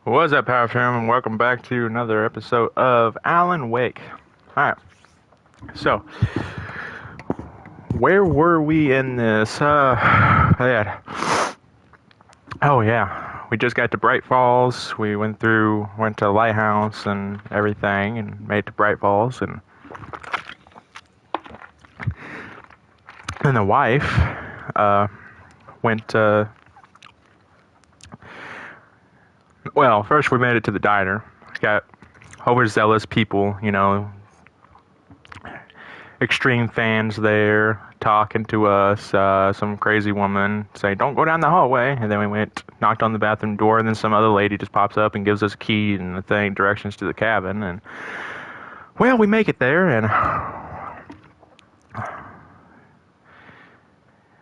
What's up, Power Fam, and welcome back to another episode of Alan Wake. Alright, so, where were we in this? Oh yeah, we just got to Bright Falls. We went to Lighthouse and everything, and made it to Bright Falls, and then the wife, went, well, first we made it to the diner. Got overzealous people, extreme fans there talking to us. Some crazy woman saying, "Don't go down the hallway." And then we went, knocked on the bathroom door, and then some other lady just pops up and gives us a key and the thing, directions to the cabin. And, well, we make it there, and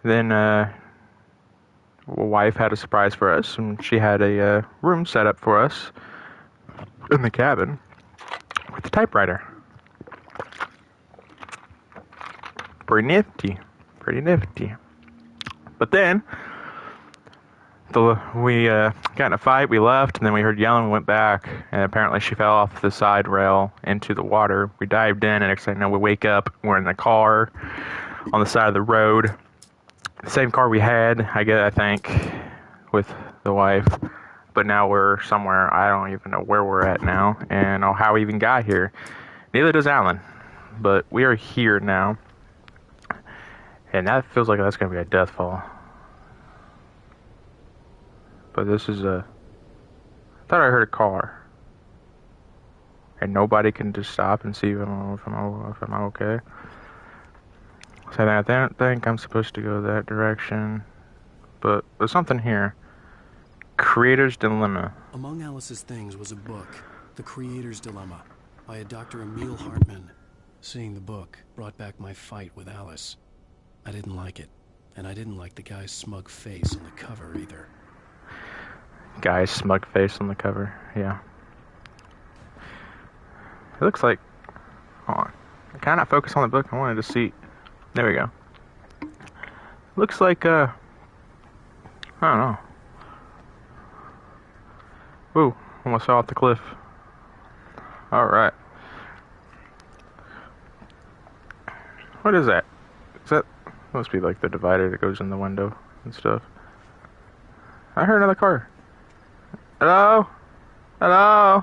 then, wife had a surprise for us, and she had a room set up for us in the cabin with a typewriter. Pretty nifty. But then, we got in a fight, we left, and then we heard yelling, we went back, and apparently she fell off the side rail into the water. We dived in, and next thing I know, we wake up, we're in the car on the side of the road. The same car we had, I think, with the wife, but now we're somewhere, I don't even know where we're at now, and or how we even got here. Neither does Alan, but we are here now. And that feels like that's going to be a death fall. But this is I thought I heard a car. And nobody can just stop and see if I'm okay. So I don't think I'm supposed to go that direction. But there's something here. Creator's Dilemma. Among Alice's things was a book, The Creator's Dilemma, by a Dr. Emil Hartman. Seeing the book brought back my fight with Alice. I didn't like it, and I didn't like the guy's smug face on the cover either. Guy's smug face on the cover, yeah. It looks like... Hold on. Can I not focus on the book? I wanted to see... There we go. Looks like, I don't know. Ooh, almost fell off the cliff. Alright. What is that? Is that... Must be like the divider that goes in the window and stuff. I heard another car. Hello? Hello?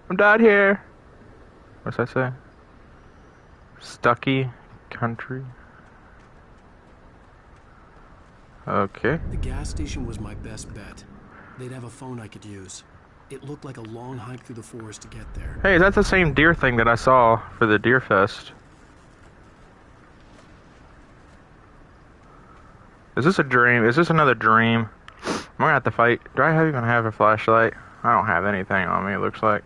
I'm down here. What's that say? Stucky Country. Okay. The gas station was my best bet. They'd have a phone I could use. It looked like a long hike through the forest to get there. Hey, is that the same deer thing that I saw for the Deer Fest? Is this a dream? Is this another dream? I'm gonna have to fight. Do I even have a flashlight? I don't have anything on me, it looks like.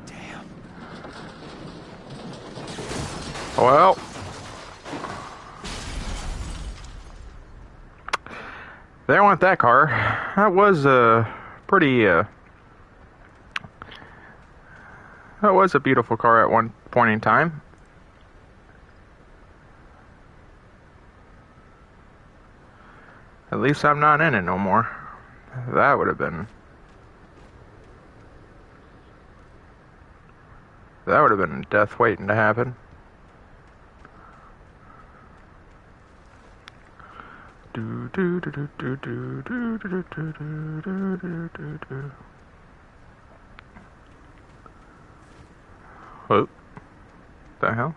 Damn. Well. There went that car. That was pretty that was a beautiful car at one point in time. At least I'm not in it no more. That would have been death waiting to happen. Do do do do do do do do do do do do do. What the hell?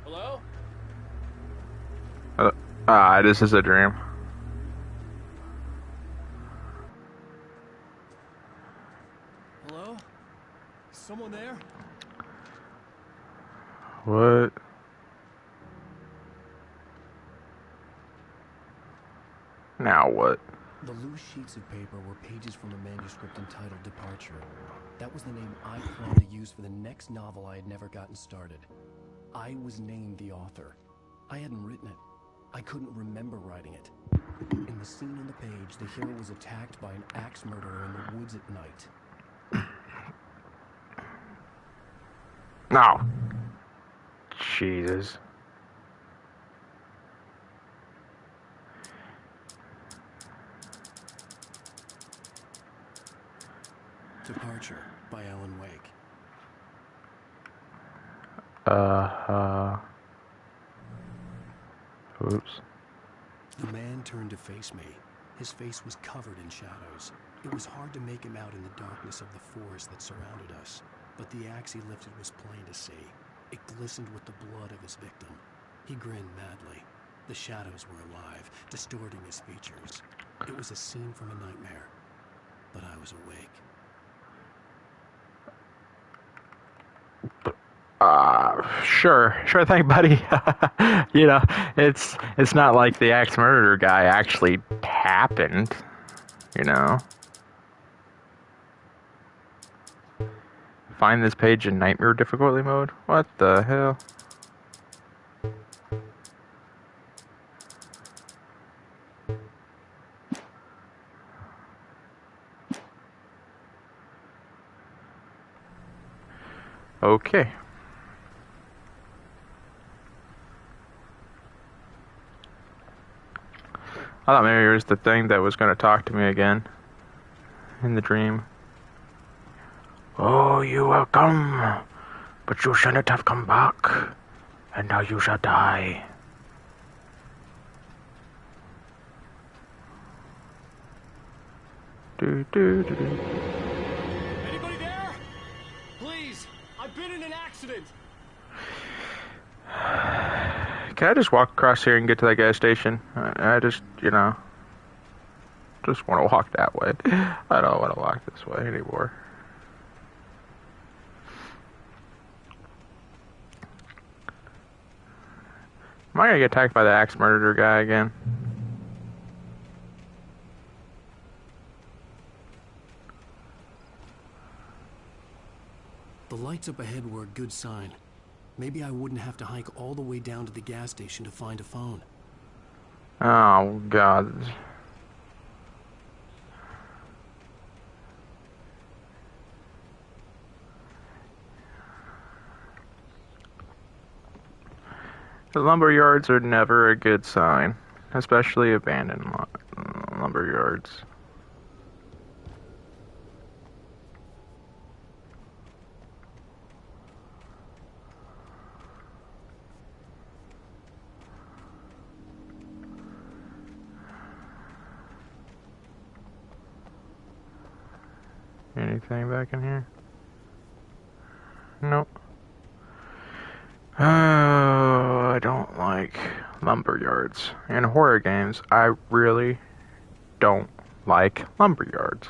Hello? This is a dream. Hello? Someone there? What? Now what? The loose sheets of paper were pages from a manuscript entitled Departure. That was the name I planned to use for the next novel I had never gotten started. I was named the author. I hadn't written it. I couldn't remember writing it. In the scene on the page, the hero was attacked by an axe murderer in the woods at night. No. Jesus. Departure by Alan Wake. Oops. The man turned to face me. His face was covered in shadows. It was hard to make him out in the darkness of the forest that surrounded us, but the axe he lifted was plain to see. It glistened with the blood of his victim. He grinned madly. The shadows were alive, distorting his features. It was a scene from a nightmare, but I was awake. Sure thing, buddy. You know, it's not like the axe murderer guy actually happened. You know. Find this page in nightmare difficulty mode. What the hell? Okay. I thought maybe it was the thing that was going to talk to me again in the dream. Oh, you will come, but you shouldn't have come back, and now you shall die. Do. Anybody there? Please, I've been in an accident. Can I just walk across here and get to that gas station? I just, just want to walk that way. I don't want to walk this way anymore. Am I gonna get attacked by the axe murderer guy again? The lights up ahead were a good sign. Maybe I wouldn't have to hike all the way down to the gas station to find a phone. Oh, God. The lumber yards are never a good sign, especially abandoned lumber yards. Anything back in here? Nope. Oh, I don't like lumber yards. In horror games, I really don't like lumber yards.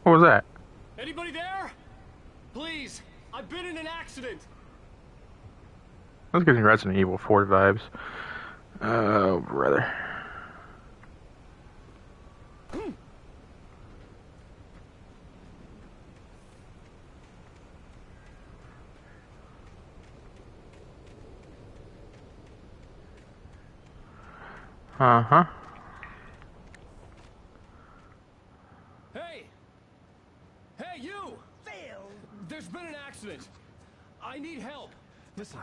What was that? Anybody there? Please, I've been in an accident. That's giving Resident Evil 4 vibes. Oh, brother. Uh-huh. Hey! Hey, you! Phil! There's been an accident. I need help. Listen,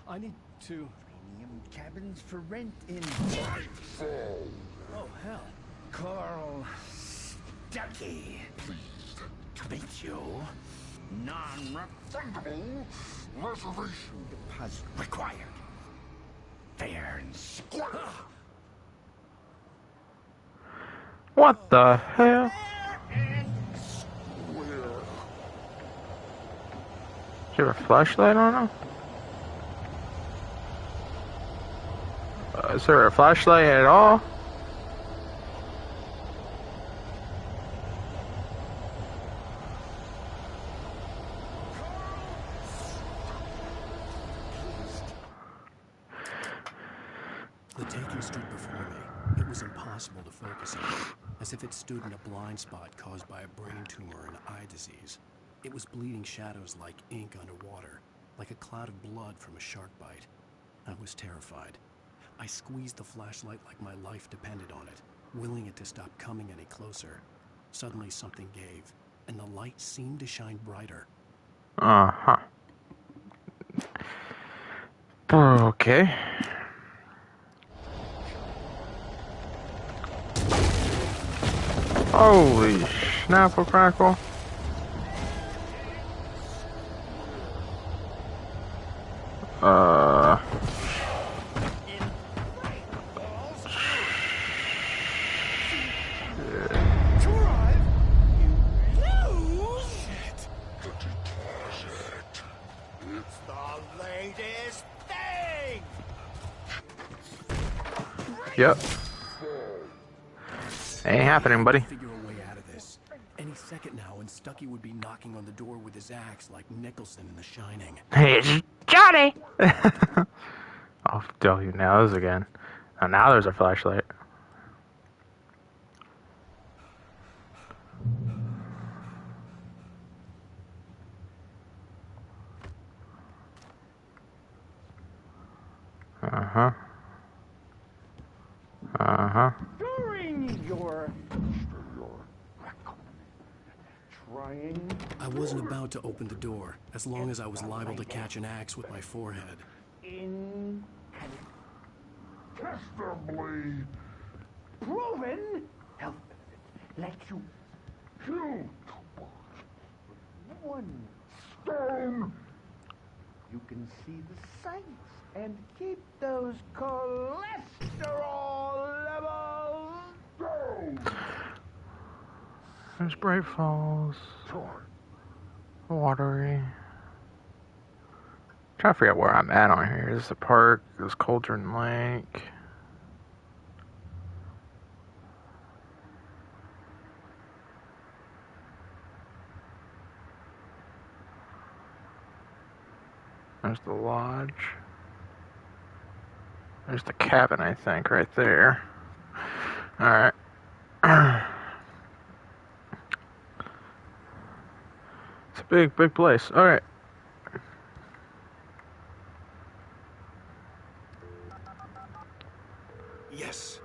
I need to... Premium cabins for rent in... Oh, hell. Carl Stuckey. Pleased to meet you. Non-refundable reservation deposit required. Fair and square. What the hell? Fair and square. Is there a flashlight on him? Is there a flashlight at all? The taken stood before me. It was impossible to focus on, as if it stood in a blind spot caused by a brain tumor and eye disease. It was bleeding shadows like ink underwater. like a cloud of blood from a shark bite. I was terrified. I squeezed the flashlight like my life depended on it, willing it to stop coming any closer. Suddenly something gave, and the light seemed to shine brighter. Uh-huh. Okay. Holy snapple crackle. Yep. Ain't happening, buddy. Figure a way out of this. Any second now, and Stucky would be knocking on the door with his axe like Nicholson in The Shining. Hey, it's Johnny! I'll tell you now this again. Oh, now there's a flashlight. Uh-huh. Uh-huh. During your trying. I wasn't about to open the door, as long as I was liable to catch an axe with my forehead. Incontestably proven health let you kill one stone. You can see the sights and keep those cholesterol levels down. There's Bright Falls. Watery. Trying to figure out where I'm at on here. This is the park. This is Cauldron Lake. There's the lodge. There's the cabin, I think, right there. Alright. It's a big, big place. Alright. Yes.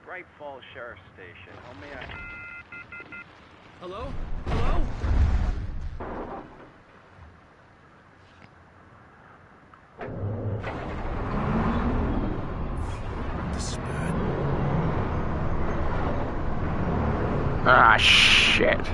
Bright Falls Sheriff Station. How may I... Hello? Hello? The spud. Ah, shit.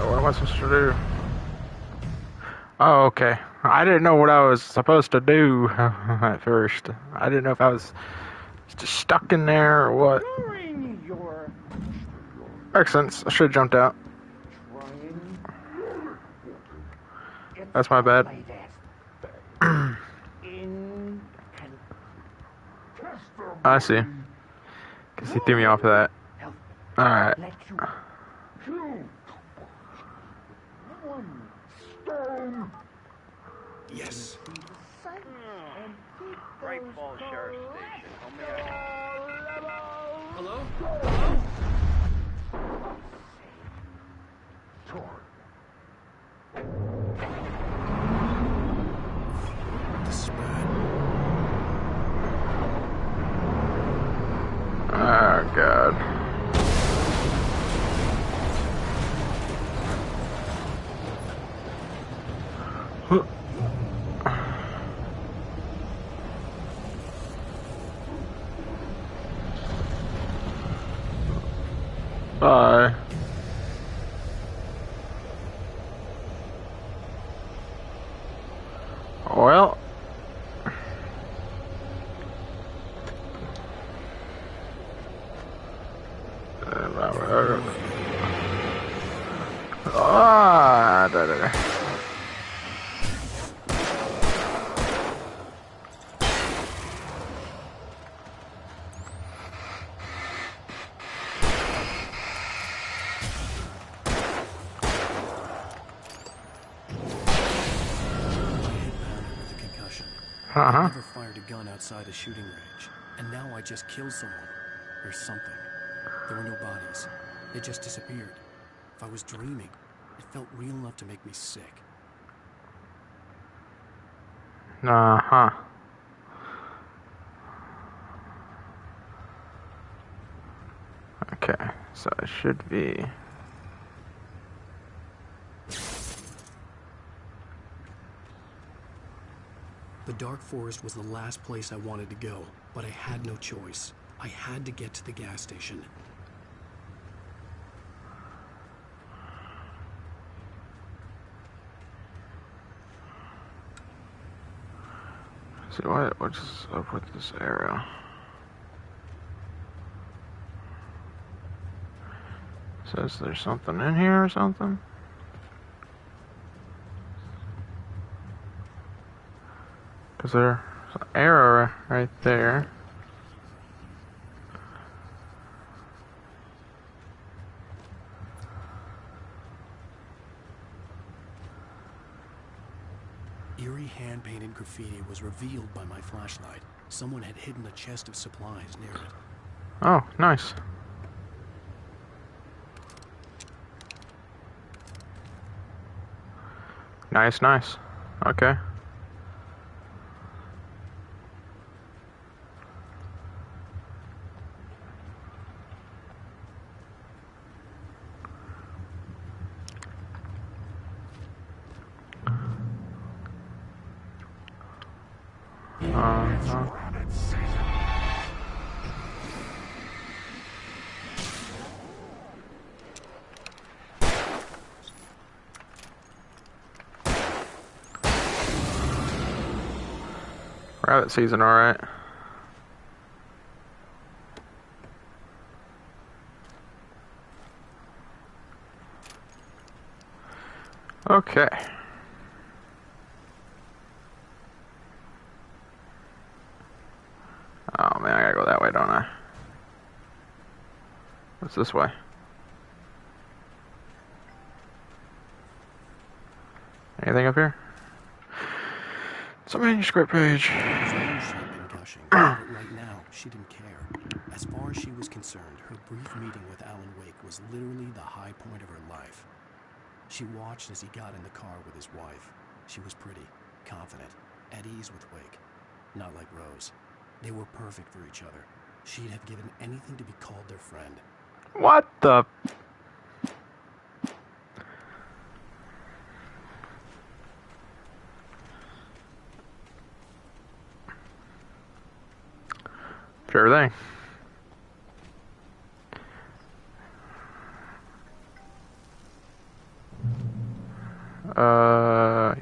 What am I supposed to do? Oh, okay. I didn't know what I was supposed to do at first. I didn't know if I was just stuck in there or what. During your Makes sense. I should have jumped out. trying. That's my bad. I see. Because he threw me off of that. Alright. Let you kill one stone. Yes. Bright Falls Sheriff Station. How may I... Hello? Hello? The spud. Oh, God. Bye. Well. Ah, da, da, da. I Uh-huh. never fired a gun outside a shooting range, and now I just killed someone. Or something. There were no bodies. They just disappeared. If I was dreaming, it felt real enough to make me sick. Uh-huh. Okay, so it should be... The dark forest was the last place I wanted to go, but I had no choice. I had to get to the gas station. See, what's up with this arrow? Says there's something in here or something? Because there's an arrow right there. Eerie hand-painted graffiti was revealed by my flashlight. Someone had hidden a chest of supplies near it. Oh, nice. Nice, nice. Okay. Uh-huh. Rabbit season, alright. Okay. Oh man, I gotta go that way, don't I? What's this way? Anything up here? It's a manuscript page. She had been gushing, but right now, she didn't care. As far as she was concerned, her brief meeting with Alan Wake was literally the high point of her life. She watched as he got in the car with his wife. She was pretty, confident, at ease with Wake. Not like Rose. They were perfect for each other. She'd have given anything to be called their friend. What the... Sure thing.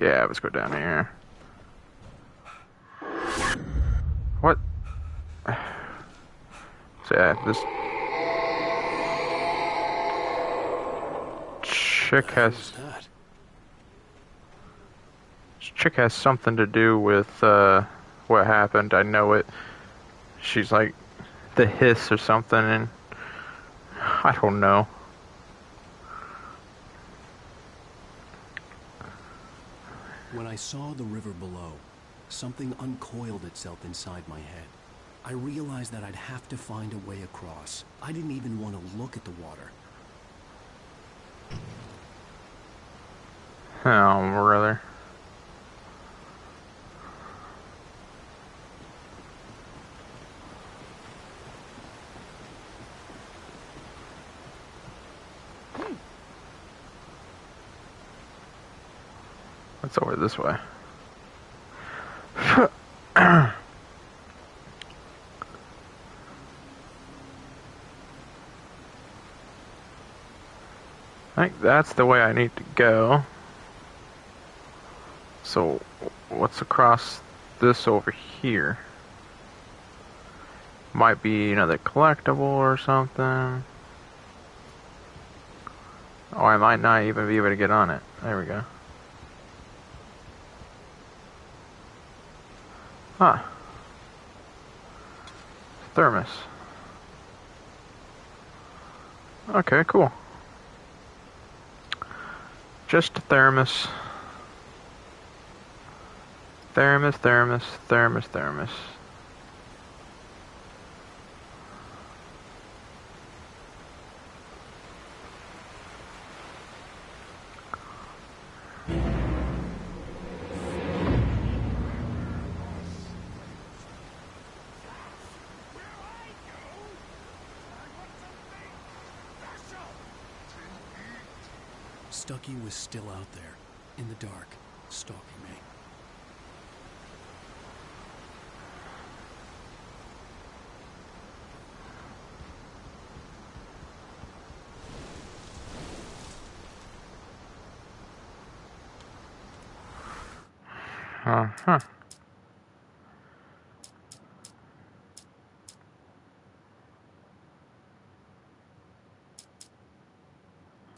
Yeah, let's go down here. What? So yeah, this chick has... What's that? This chick has something to do with, what happened. I know it. She's like the hiss or something, and I don't know. When I saw the river below, something uncoiled itself inside my head. I realized that I'd have to find a way across. I didn't even want to look at the water. Oh, brother. Let's over this way. I think that's the way I need to go. So, what's across this over here? Might be another collectible or something. Oh, I might not even be able to get on it. There we go. Huh. Thermos. Okay, cool. Just a thermos. Thermos, thermos, thermos, thermos. Stucky was still out there, in the dark, stalking me. Uh-huh.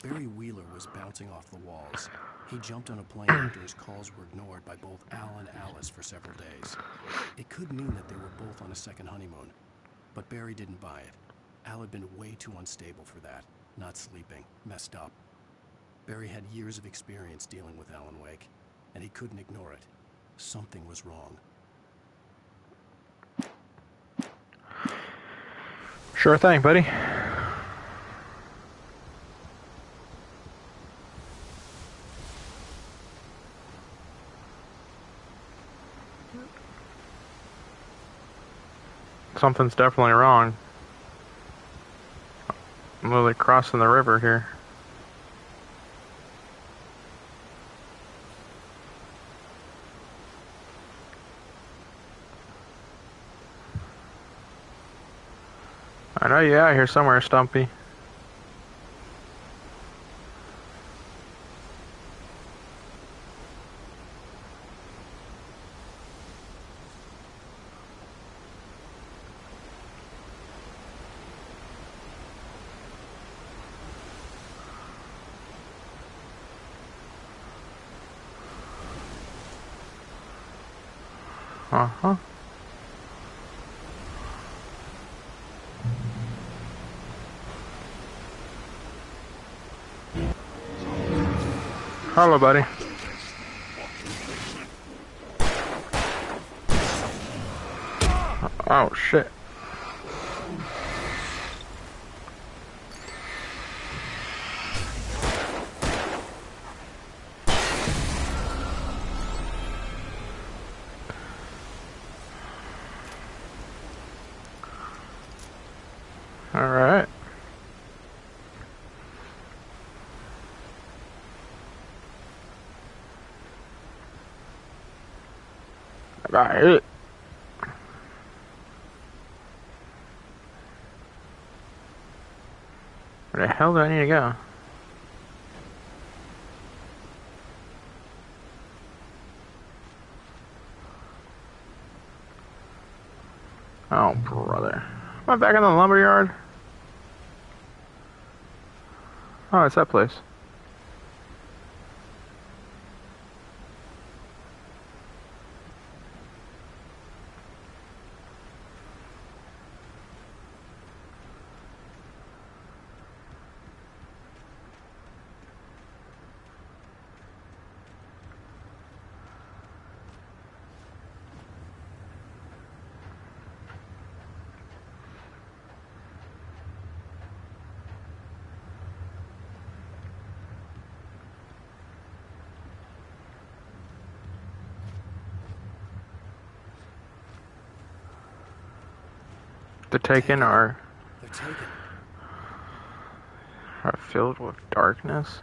Barry Wheeler was bouncing off the walls. He jumped on a plane after his calls were ignored by both Al and Alice for several days. It could mean that they were both on a second honeymoon, but Barry didn't buy it. Al had been way too unstable for that, not sleeping, messed up. Barry had years of experience dealing with Alan Wake, and he couldn't ignore it. Something was wrong. Sure thing, buddy. Something's definitely wrong. I'm literally crossing the river here. I know you're out here somewhere, Stumpy. Uh-huh. Hello, buddy. Oh, shit. All right. I got hit. Where the hell do I need to go? Oh, brother. Am I back in the lumberyard? Oh, it's that place. The Taken are They're taken. filled with darkness.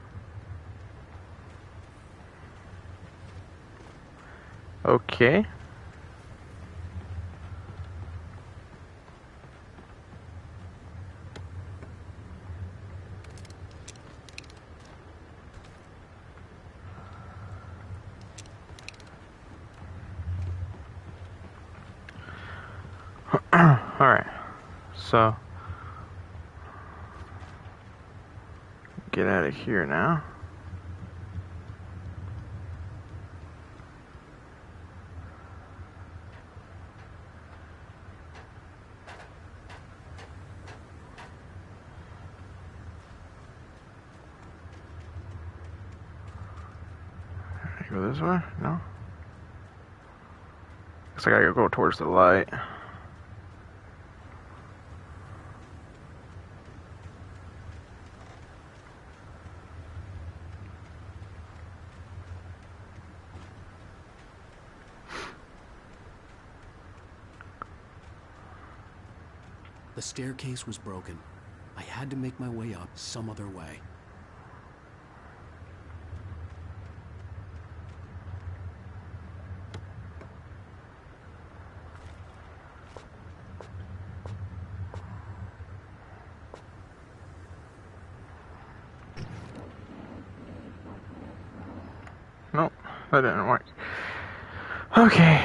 Okay. Alright. So, get out of here now. Go this way? No? Guess I gotta go towards the light. The staircase was broken. I had to make my way up some other way. Nope, that didn't work. Okay,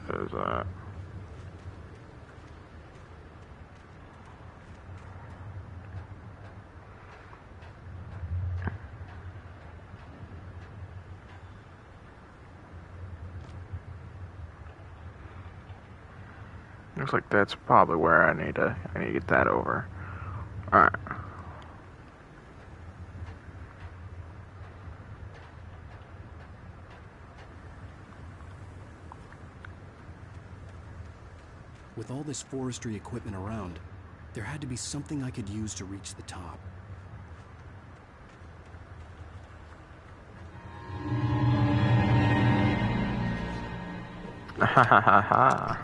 what is that? Looks like that's probably where I need to get that over. Alright. With all this forestry equipment around, there had to be something I could use to reach the top. Ha ha ha ha.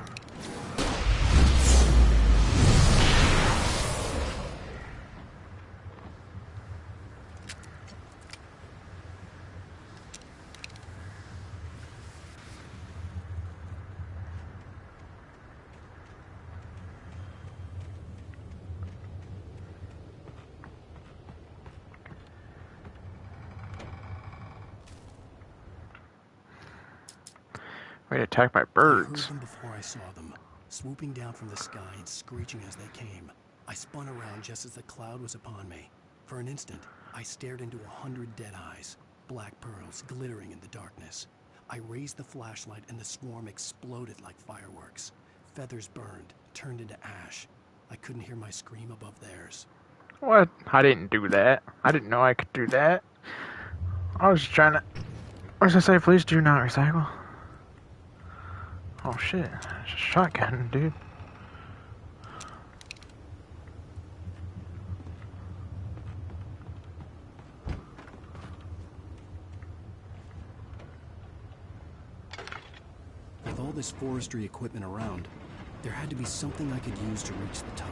We attacked by I heard birds. them before I saw them, swooping down from the sky and screeching as they came. I spun around just as the cloud was upon me. For an instant, I stared into 100 dead eyes, black pearls glittering in the darkness. I raised the flashlight and the swarm exploded like fireworks. Feathers burned, turned into ash. I couldn't hear my scream above theirs. What? I didn't do that. I didn't know I could do that. I was just trying to... What was I say? Please do not recycle. Oh shit. It's a shotgun, dude. With all this forestry equipment around, there had to be something I could use to reach the top.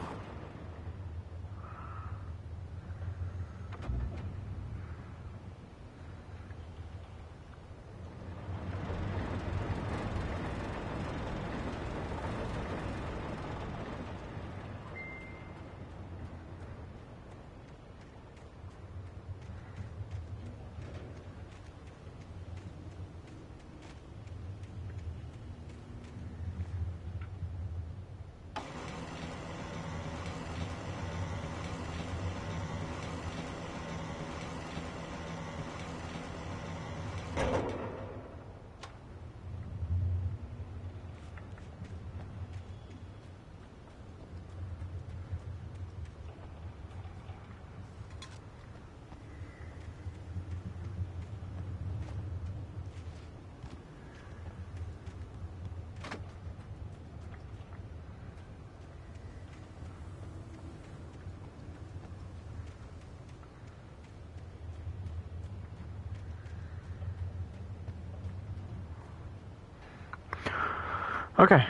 Okay.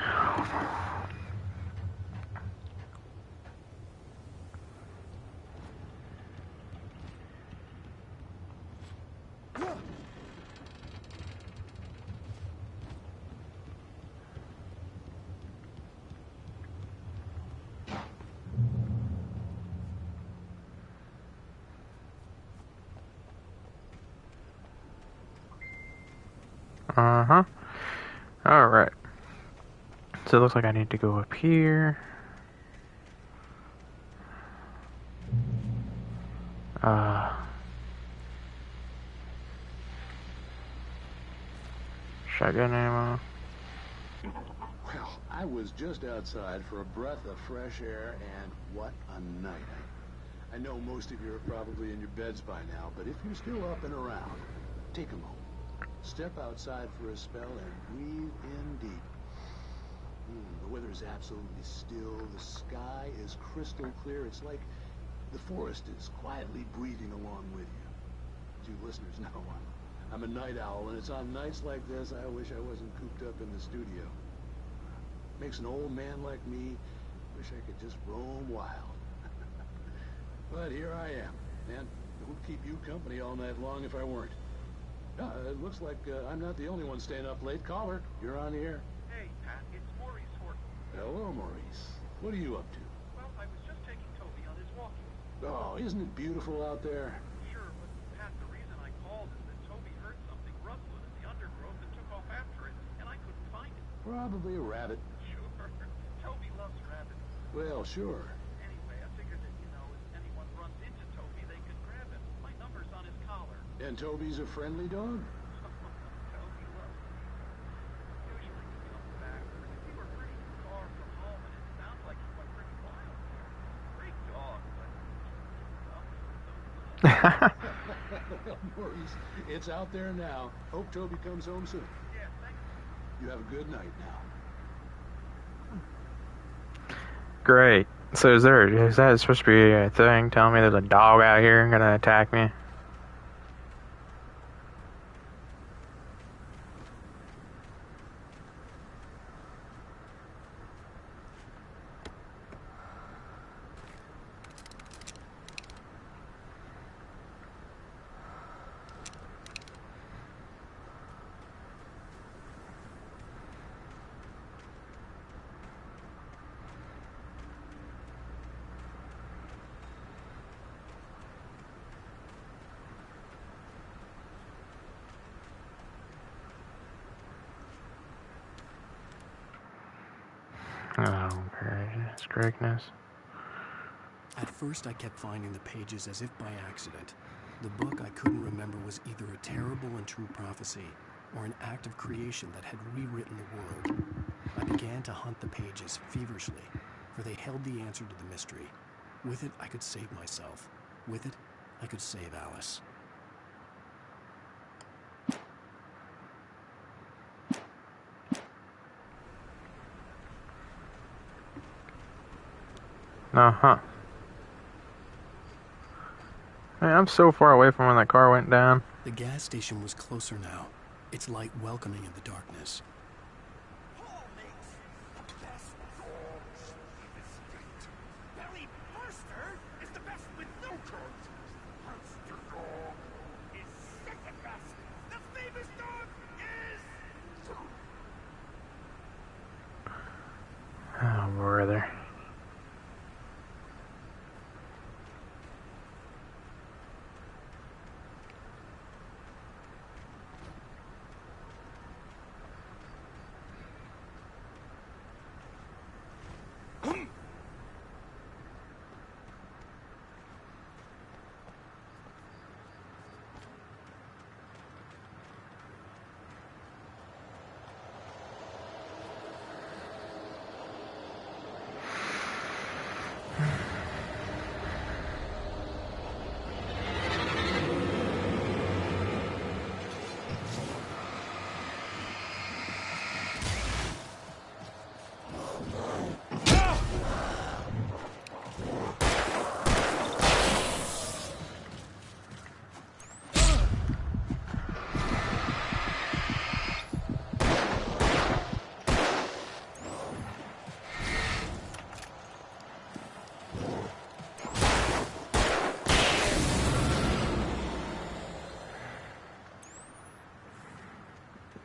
Uh-huh. Alright. So it looks like I need to go up here. Shotgun ammo. Well, I was just outside for a breath of fresh air, and what a night. I know most of you are probably in your beds by now, but if you're still up and around, take a moment. Step outside for a spell and breathe in deep. The weather is absolutely still. The sky is crystal clear. It's like the forest is quietly breathing along with you. As you listeners know, I'm a night owl, and it's on nights like this I wish I wasn't cooped up in the studio. Makes an old man like me wish I could just roam wild. But here I am, and it would keep you company all night long if I weren't. It looks like I'm not the only one staying up late. Caller, you're on the air. Hey, Pat, it's Maurice Horton. Hello, Maurice. What are you up to? Well, I was just taking Toby on his walking. Oh, isn't it beautiful out there? Sure, but Pat, the reason I called is that Toby heard something rustling in the undergrowth and took off after it, and I couldn't find it. Probably a rabbit. Sure. Toby loves rabbits. Well, sure. Anyway, I figured that, if anyone runs into Toby, they could grab him. My number's on his collar. And Toby's a friendly dog? Toby loves me. Usually he comes back, but we were pretty far from home, and it sounds like he went pretty wild there. Great dog, but, Well, Maurice, it's out there now. Hope Toby comes home soon. yeah, thanks. You have a good night now. Great. So is that supposed to be a thing? Telling me there's a dog out here gonna attack me? Oh, gracious, greatness. At first, I kept finding the pages as if by accident. The book I couldn't remember was either a terrible and true prophecy or an act of creation that had rewritten the world. I began to hunt the pages feverishly, for they held the answer to the mystery. With it, I could save myself. With it, I could save Alice. Uh-huh. Man, I'm so far away from when that car went down. The gas station was closer now, its light welcoming in the darkness. Paul makes the best dogs in the state. Barry Burster is the best with no curves. Monster dog is second best. The famous dog is... Oh, brother.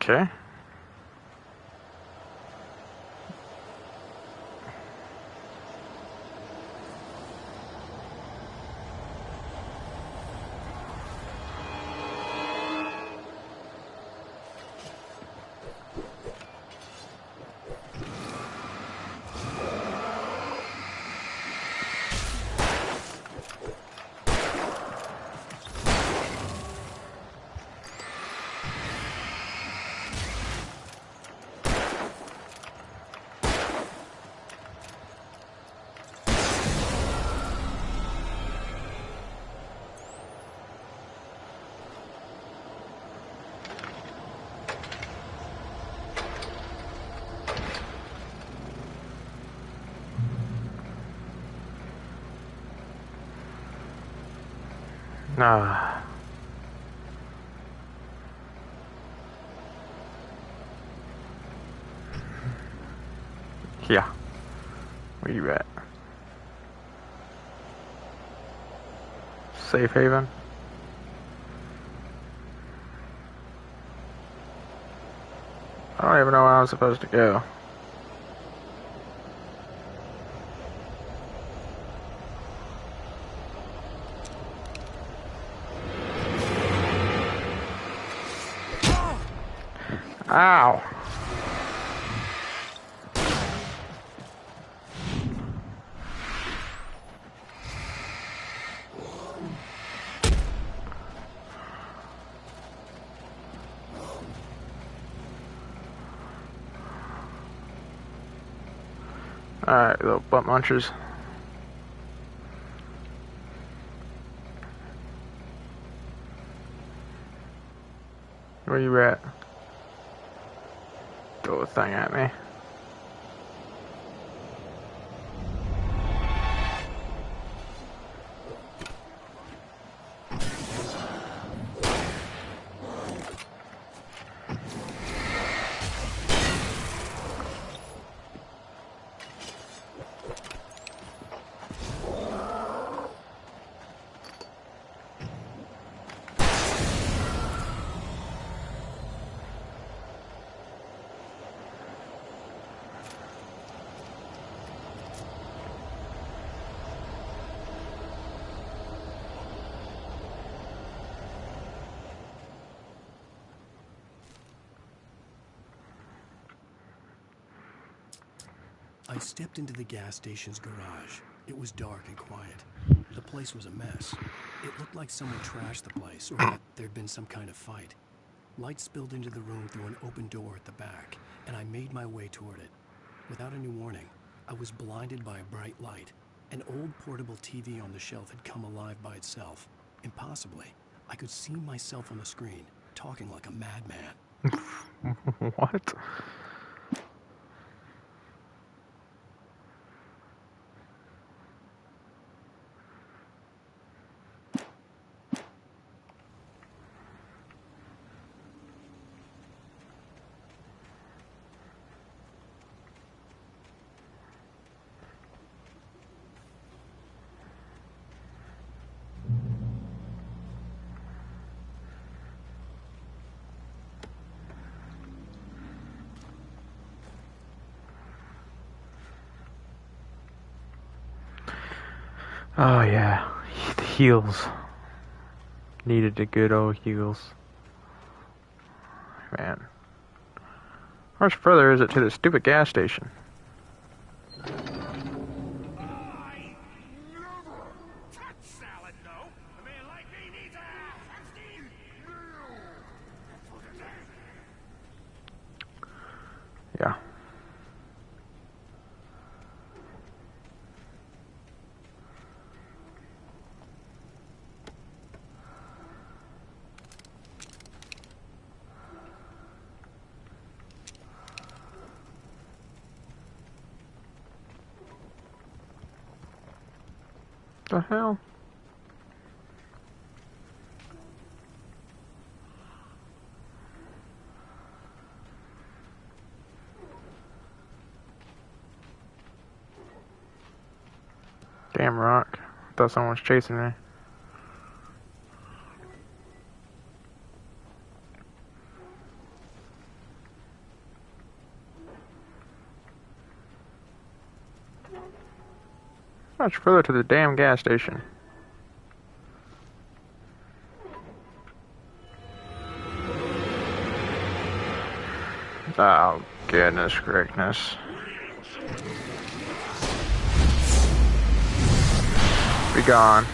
Okay. Ah. Yeah. Where you at? Safe haven? I don't even know where I'm supposed to go. Ow! Alright, little butt munchers. Where you at? Throw a thing at me. I stepped into the gas station's garage. It was dark and quiet. The place was a mess. It looked like someone trashed the place, or that there'd been some kind of fight. Light spilled into the room through an open door at the back, and I made my way toward it. Without any warning, I was blinded by a bright light. An old portable TV on the shelf had come alive by itself. Impossibly, I could see myself on the screen, talking like a madman. What? Oh yeah, the heels. Needed the good old heels. Man. How much further is it to the stupid gas station? I never touch salad, no. A man like me needs a hefty meal for the day. Yeah. The hell? Damn rock. Thought someone was chasing me. Much further to the damn gas station. Oh, goodness gracious. Be gone.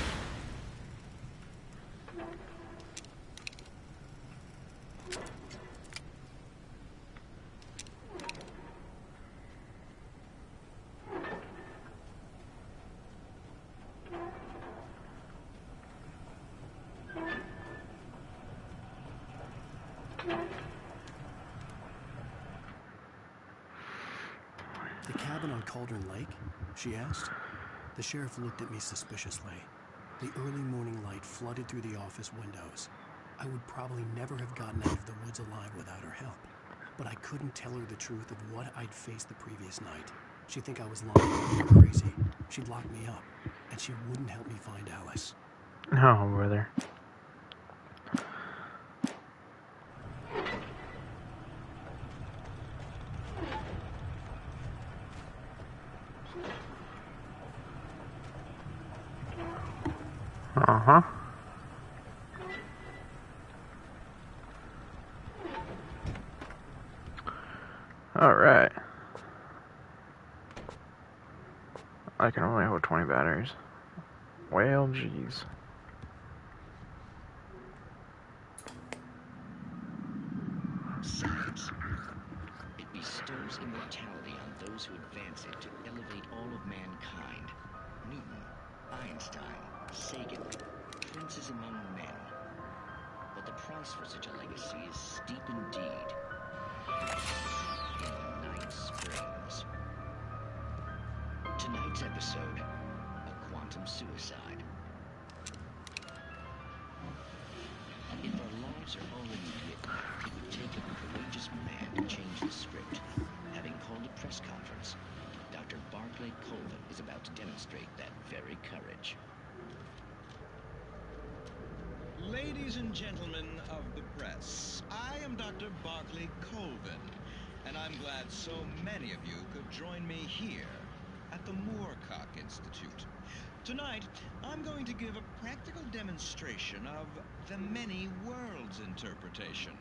The cabin on Cauldron Lake? She asked. The sheriff looked at me suspiciously. The early morning light flooded through the office windows. I would probably never have gotten out of the woods alive without her help. But I couldn't tell her the truth of what I'd faced the previous night. She'd think I was lying or crazy. She'd lock me up, and she wouldn't help me find Alice. Oh, brother. Uh-huh. All right. I can only hold 20 batteries. Well, geez. Science. It bestows immortality on those who advance it to elevate all of mankind. Newton, Einstein, Sagan, princes among men. But the price for such a legacy is steep indeed. In Night Springs. Tonight's episode, a quantum suicide. If our lives are already written, it would take a courageous man to change the script. Having called a press conference, Dr. Barclay Colvin is about to demonstrate that very courage. Ladies and gentlemen of the press, I am Dr. Barclay Colvin, and I'm glad so many of you could join me here at the Moorcock Institute. Tonight, I'm going to give a practical demonstration of the many worlds interpretation.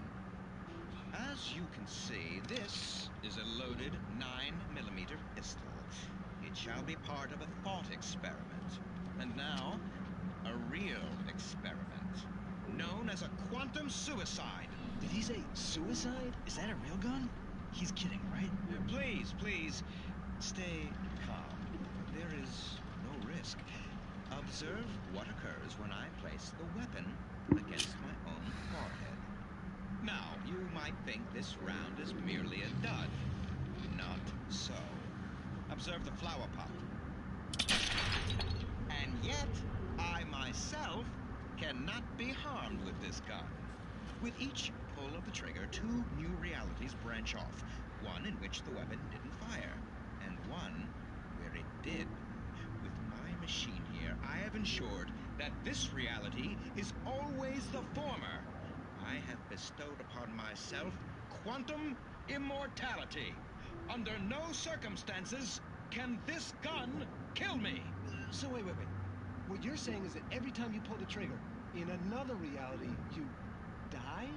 As you can see, this is a loaded 9mm pistol. It shall be part of a thought experiment. And now, a real experiment, known as a quantum suicide. Did he say suicide? Is that a real gun? He's kidding, right? Please, stay calm. There is no risk. Observe what occurs when I place the weapon against my own forehead. Now, you might think this round is merely a dud. Not so. Observe the flower pot. And yet, I myself cannot be harmed with this gun. With each pull of the trigger, two new realities branch off. One in which the weapon didn't fire, and one where it did. With my machine here, I have ensured that this reality is always the former. I have bestowed upon myself quantum immortality. Under no circumstances can this gun kill me. So wait. What you're saying is that every time you pull the trigger, in another reality, you die?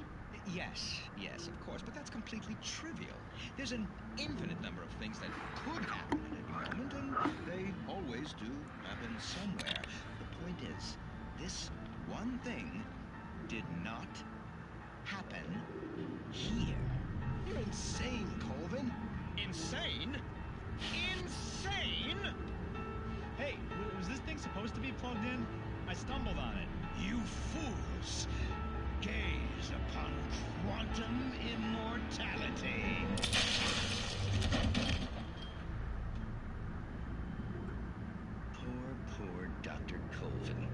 Yes, of course, but that's completely trivial. There's an infinite number of things that could happen at any moment, and they always do happen somewhere. The point is, this one thing did not happen here. You're insane, Colvin. Insane? Insane? Hey, was this thing supposed to be plugged in? I stumbled on it. You fools! Gaze upon quantum immortality. Poor Dr. Colvin,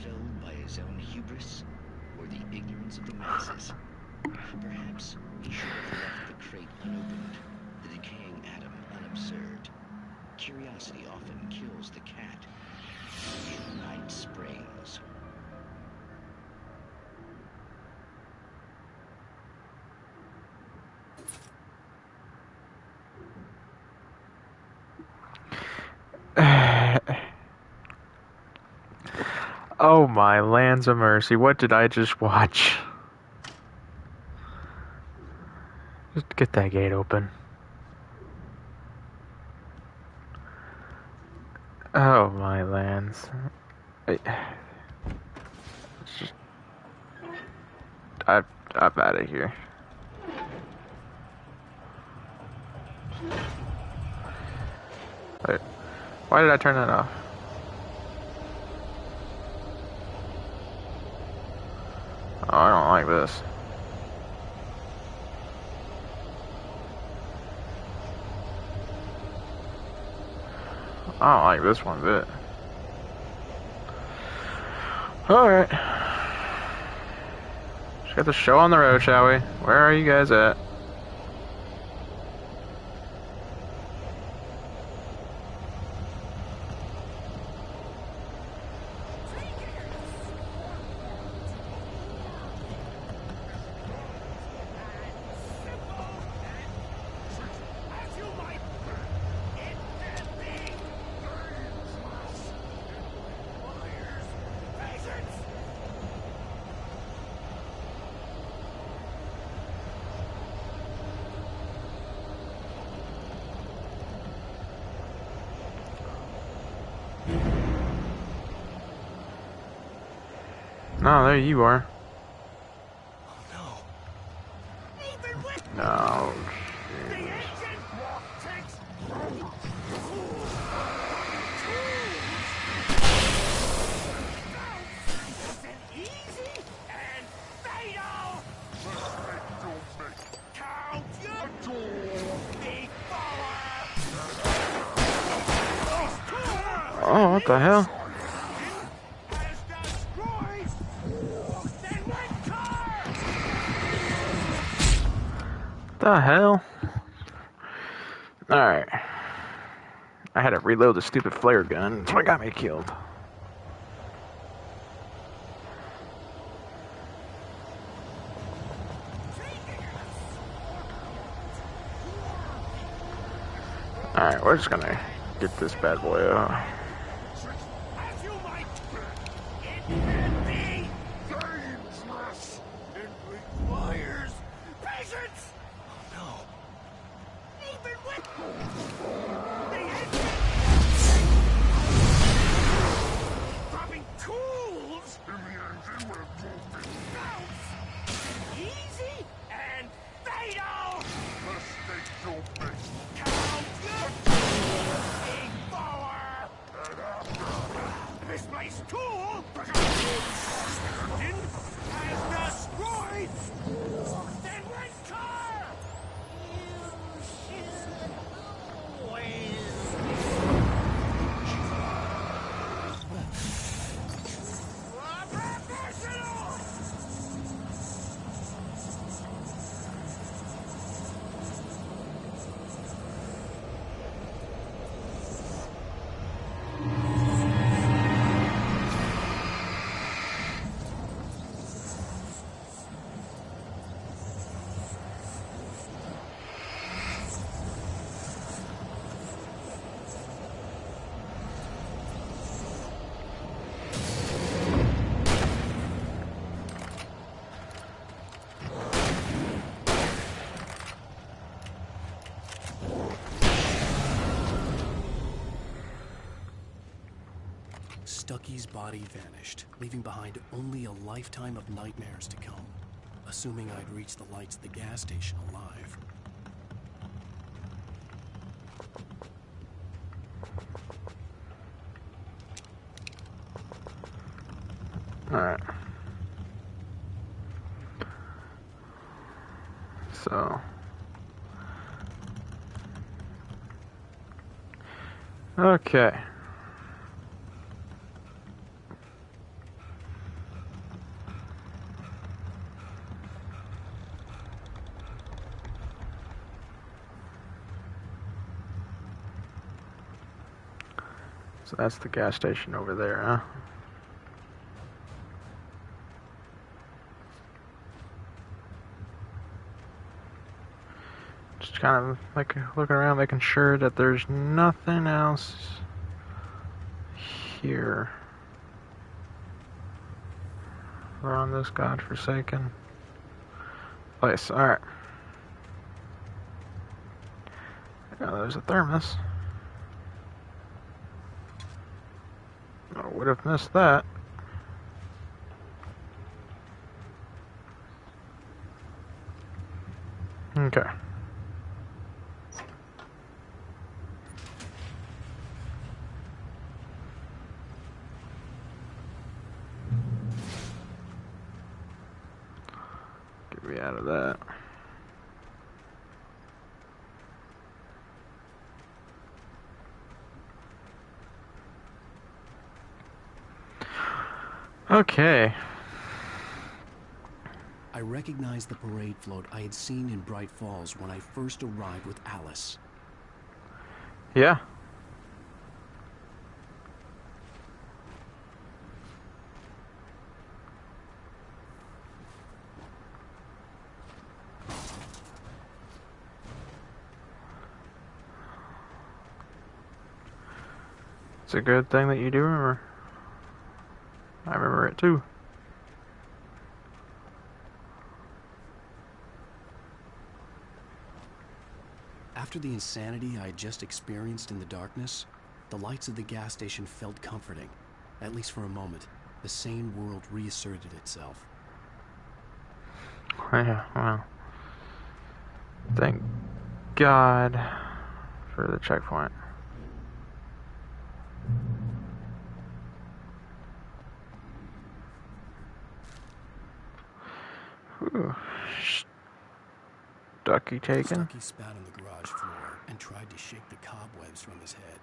felled by his own hubris or the ignorance of the masses. Perhaps he should have left the crate unopened, the decaying atom unobserved. Curiosity often kills the cat. In Night Springs. Oh my lands of mercy, what did I just watch? Just get that gate open. Oh my lands. I'm out of here. Wait, why did I turn that off? Oh, I don't like this. I don't like this one bit. Alright. Let's get the show on the road, shall we? Where are you guys at? No, there you are. No. Oh, what the hell? The hell? Alright. I had to reload the stupid flare gun. That's what got me killed. Alright, we're just gonna get this bad boy out. Stucky's body vanished, leaving behind only a lifetime of nightmares to come, assuming I'd reached the lights of the gas station alive. Alright. So. Okay. So that's the gas station over there, huh? Just kind of like looking around, making sure that there's nothing else here around this godforsaken place. Alright. Oh, there's a thermos. I would have missed that. Okay. Get me out of that. Okay. I recognized the parade float I had seen in Bright Falls when I first arrived with Alice. Yeah. It's a good thing that you do remember. I remember it too. After the insanity I had just experienced in the darkness, the lights of the gas station felt comforting. At least for a moment, the sane world reasserted itself. Yeah, well. Thank God for the checkpoint. Ooh. Stucky taken. Stucky spat on the garage floor and tried to shake the cobwebs from his head.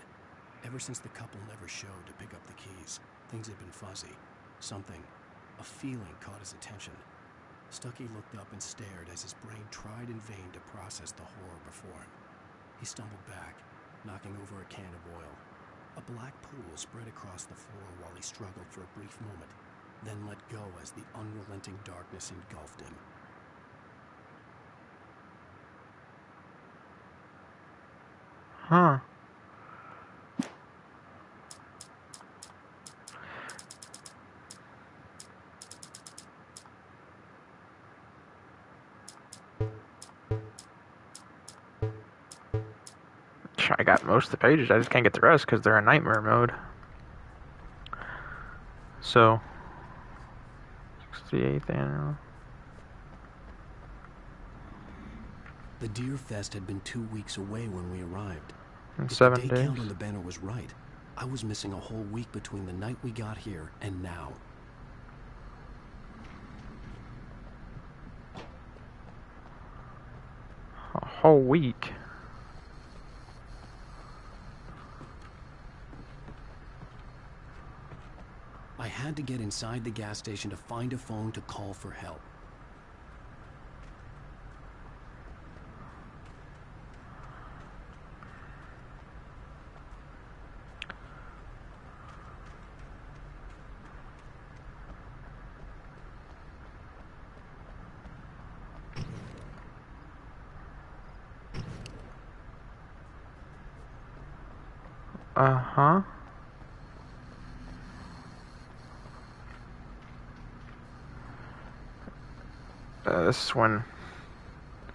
Ever since the couple never showed to pick up the keys, things had been fuzzy. Something, a feeling caught his attention. Stucky looked up and stared as his brain tried in vain to process the horror before him. He stumbled back, knocking over a can of oil. A black pool spread across the floor while he struggled for a brief moment, then let go as the unrelenting darkness engulfed him. Huh. I got most of the pages. I just can't get the rest because they're in nightmare mode. So, 68th annual. The Deer Fest had been 2 weeks away when we arrived. In If 7 the date days. count on the banner was right, I was missing a whole week between the night we got here and now. A whole week. I had to get inside the gas station to find a phone to call for help. Uh-huh. This is when...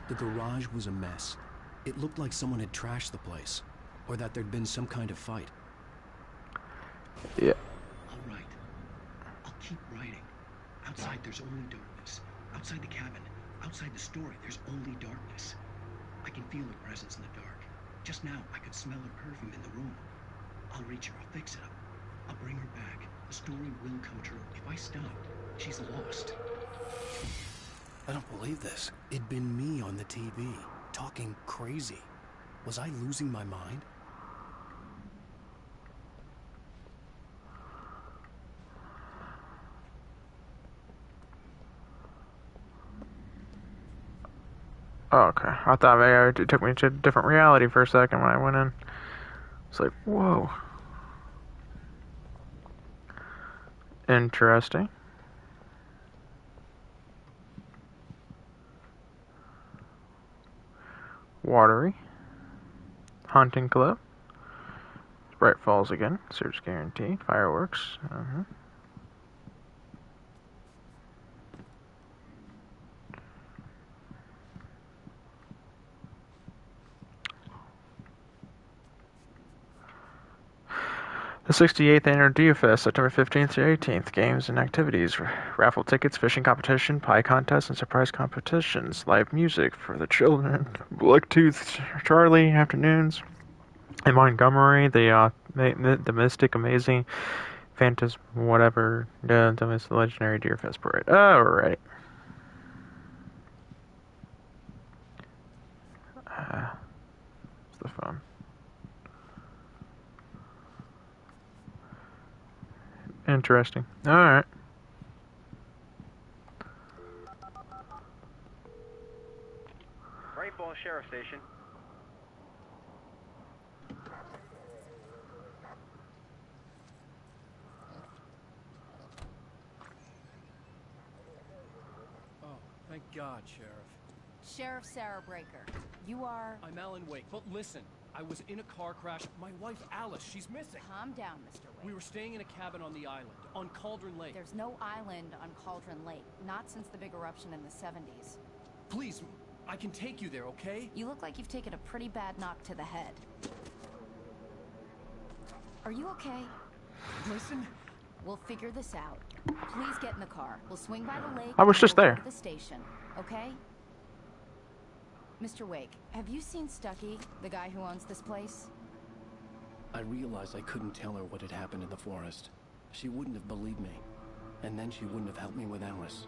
The garage was a mess. It looked like someone had trashed the place, or that there'd been some kind of fight. Yeah. All right. I'll keep writing. Outside, there's only darkness. Outside the cabin, outside the story, there's only darkness. I can feel her presence in the dark. Just now, I could smell her perfume in the room. I'll reach her. I'll fix it up. I'll bring her back. The story will come true. If I stop, she's lost. I don't believe this. It'd been me on the TV, talking crazy. Was I losing my mind? Oh, okay. I thought maybe it took me to a different reality for a second when I went in. It's like, whoa. Interesting. Watery. Hunting club. Bright Falls again. Search guaranteed. Fireworks. The 68th Annual Deer Fest, September 15th to 18th. Games and activities. Raffle tickets, fishing competition, pie contest, and surprise competitions. Live music for the children. Bluetooth Charlie afternoons. In Montgomery, the Mystic Amazing Phantasm whatever. The Legendary Deer Fest Parade. Alright. What's the phone? Interesting. Alright. Thank God, Sheriff. Sheriff Sarah Breaker. You are... I'm Alan Wake. But listen, I was in a car crash. My wife, Alice, she's missing. Calm down, Mr. Wake. We were staying in a cabin on the island, on Cauldron Lake. There's no island on Cauldron Lake. Not since the big eruption in the 70s. Please, I can take you there, okay? You look like you've taken a pretty bad knock to the head. Are you okay? Listen. We'll figure this out. Please get in the car. We'll swing by the lake. I was just and we'll there. go to the station, okay? Mr. Wake, have you seen Stucky, the guy who owns this place? I realized I couldn't tell her what had happened in the forest. She wouldn't have believed me. And then she wouldn't have helped me with Alice.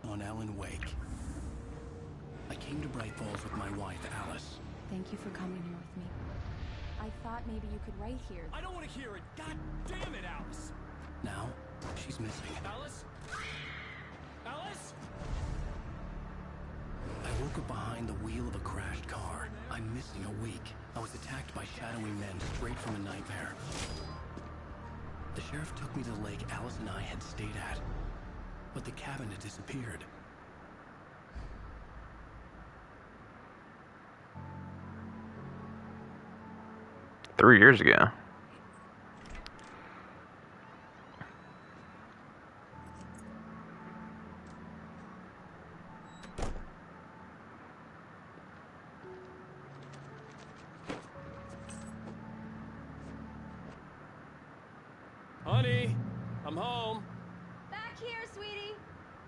On Alan Wake. I came to Bright Falls with my wife, Alice. Thank you for coming here with me. I thought maybe you could write here. I don't want to hear it! God damn it, Alice! Now, she's missing. Alice? Alice? I woke up behind the wheel of a crashed car. I'm missing a week. I was attacked by shadowy men straight from a nightmare. The sheriff took me to the lake Alice and I had stayed at. But the cabin had disappeared. Three years ago. Honey, I'm home. Back here, sweetie.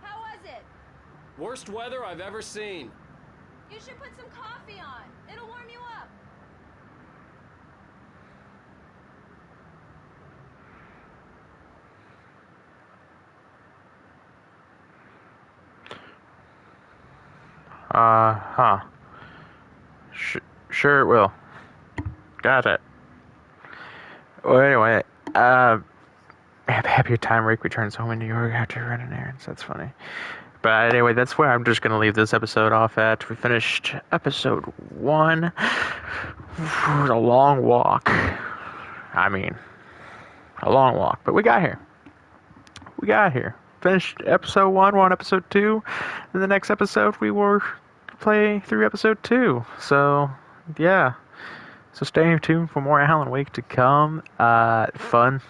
How was it? Worst weather I've ever seen. You should put some coffee on. It'll warm you up. Huh. Sure it will. Got it. Well, anyway, happier time Rick returns home in New York after running errands. That's funny. But anyway, that's where I'm just going to leave this episode off at. We finished episode 1. It was a long walk. I mean, a long walk. But we got here. Finished episode 1, we're on episode 2. In the next episode, we will play through episode 2. So, yeah. So stay tuned for more Alan Wake to come. Fun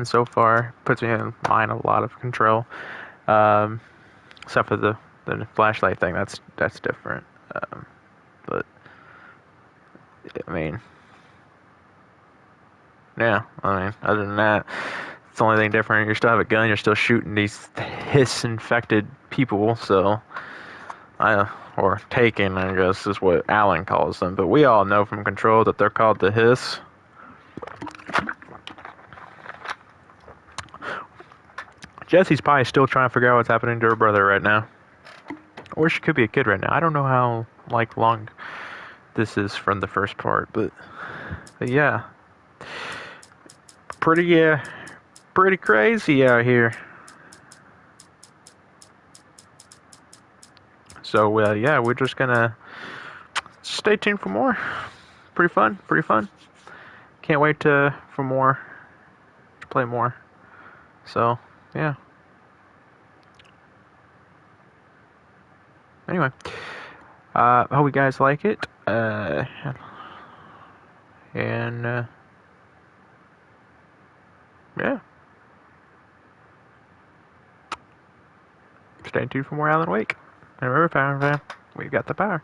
so far. Puts me in mind a lot of control. Except for the flashlight thing, that's different. But I mean, yeah. Other than that, it's the only thing different. You still have a gun. You're still shooting these hiss-infected people. So, or taken, I guess, is what Alan calls them. But we all know from Control that they're called the hiss. Jesse's probably still trying to figure out what's happening to her brother right now. Or she could be a kid right now. I don't know how long this is from the first part, but yeah. Pretty crazy out here. So yeah, we're just gonna stay tuned for more. Pretty fun. Can't wait to play more. So yeah. Anyway, hope you guys like it. And yeah. Stay tuned for more Alan Wake. And remember, Power Fam, we got the power.